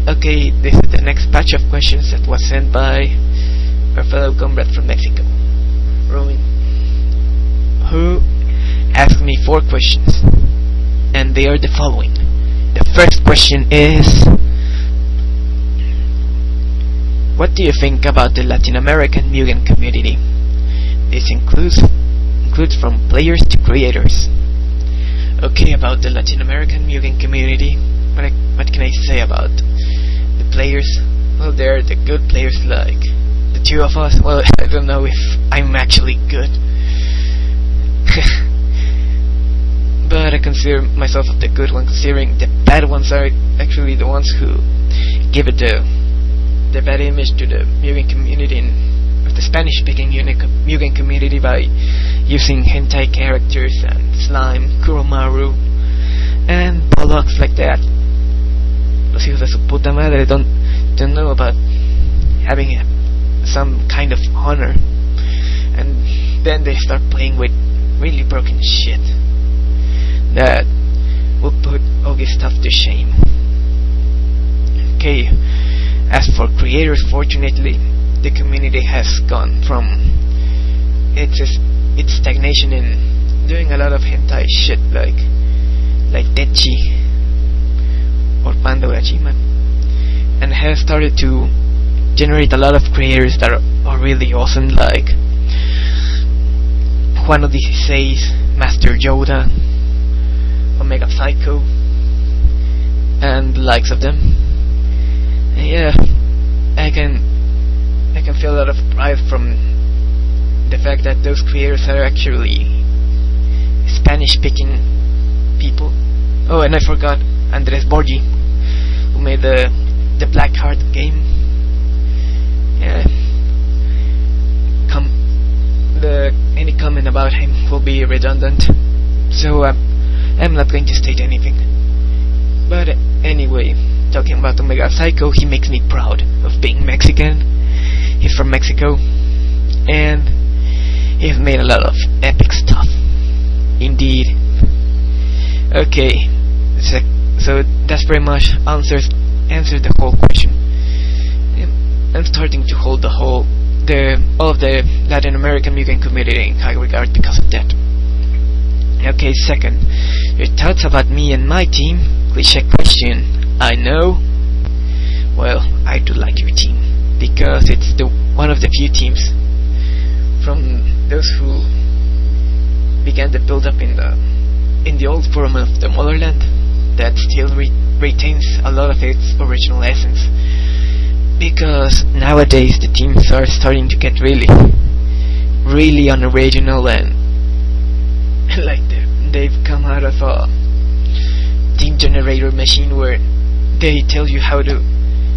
Okay, this is the next batch of questions that was sent by our fellow comrade from Mexico, Ruine, who asked me 4 questions, and they are the following. The first question is, what do you think about the Latin American Mugen community? This includes from players to creators. Okay, about the Latin American Mugen community, what can I say about the players? Well, they're the good players, like the 2 of us. Well, I don't know if I'm actually good, but I consider myself the good one, considering the bad ones are actually the ones who give it the bad image to the Mugen community, of the Spanish-speaking Mugen community, by using hentai characters and slime, Kuromaru, and bollocks like that. Los hijos de su puta madre don't know about having some kind of honor, and then they start playing with really broken shit that will put all this stuff to shame. Okay, as for creators, fortunately, the community has gone from its stagnation in doing a lot of hentai shit like Techi or Panda Urashima, and has started to generate a lot of creators that are really awesome, like Juano 16, Master Yoda, Omega Psycho, and the likes of them. And yeah, I can feel a lot of pride from the fact that those creators are actually Spanish-speaking people. Oh, and I forgot Andres Borgi, who made the Black Heart game. Yeah, any comment about him will be redundant, so I'm not going to state anything. But anyway, talking about Omega Psycho, he makes me proud of being Mexican. He's from Mexico, and he's made a lot of epic stuff. Indeed. Okay, so that's pretty much answers the whole question. I'm starting to hold all of the Latin American Mugen community in high regard because of that. Okay, second, your thoughts about me and my team? Cliché question, I know. Well, I do like your team, because it's one of the few teams from those who began the build-up in the old form of the motherland that still retains a lot of its original essence. Because nowadays the teams are starting to get really unoriginal, and like they've come out of a team generator machine where they tell you how to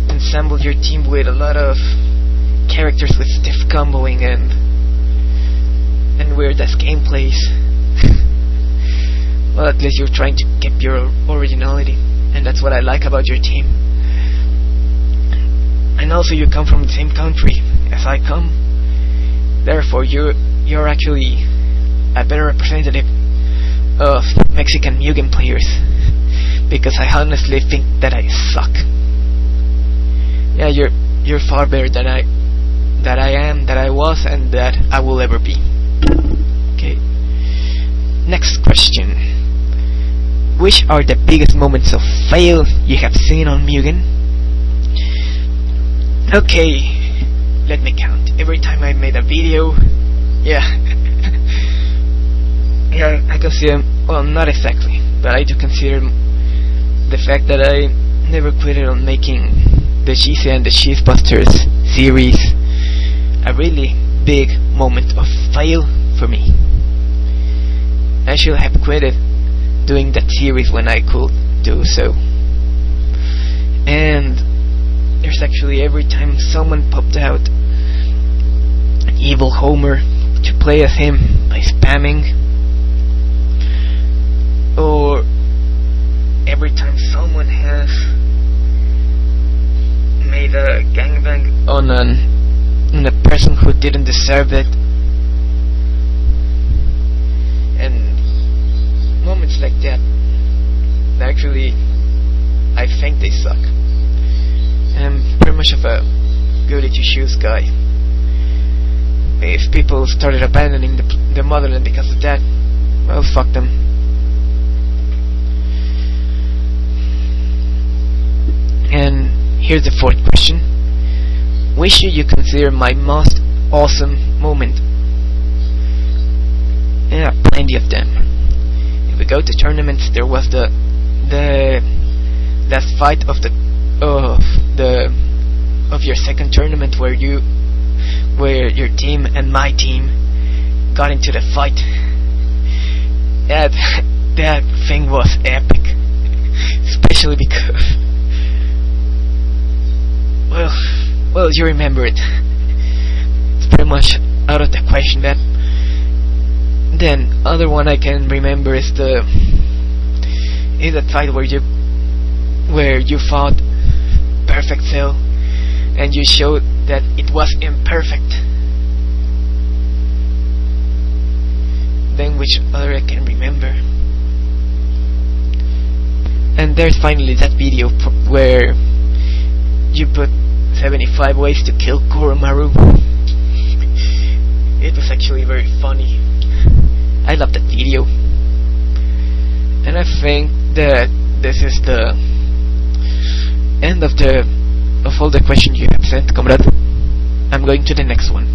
ensemble your team with a lot of characters with stiff comboing and weird ass gameplays. Well, at least you're trying to keep your originality, and that's what I like about your team. And also, you come from the same country as I come, therefore you're actually a better representative of Mexican Mugen players, because I honestly think that I suck. Yeah, you're far better than I am, that I was, and that I will ever be. Okay. Next question. Which are the biggest moments of fail you have seen on Mugen? Okay, let me count. Every time I made a video, yeah, I consider, well, not exactly, but I do consider the fact that I never quitted on making the Cheese and the Cheesebusters series a really big moment of fail for me. I should have quitted doing that series when I could do so. And there's actually, every time someone popped out Evil Homer to play as him by spamming, or every time someone has made a gangbang on a person who didn't deserve it, and moments like that, actually I think they suck. much of a goody two shoes guy. If people started abandoning the motherland because of that, well, fuck them. And here's the fourth question. Which should you consider my most awesome moment? Yeah, plenty of them. If we go to tournaments, there was the last fight of your second tournament where your team and my team got into the fight. That thing was epic, especially because well, you remember it. It's pretty much out of the question. That then other one I can remember is that fight where you fought Perfect Cell and you showed that it was imperfect. Then which other I can remember? And there's finally that video where you put 75 ways to kill Koromaru. It was actually very funny. I love that video. And I think that this is the end of all the questions you have sent, Comrade. I'm going to the next one.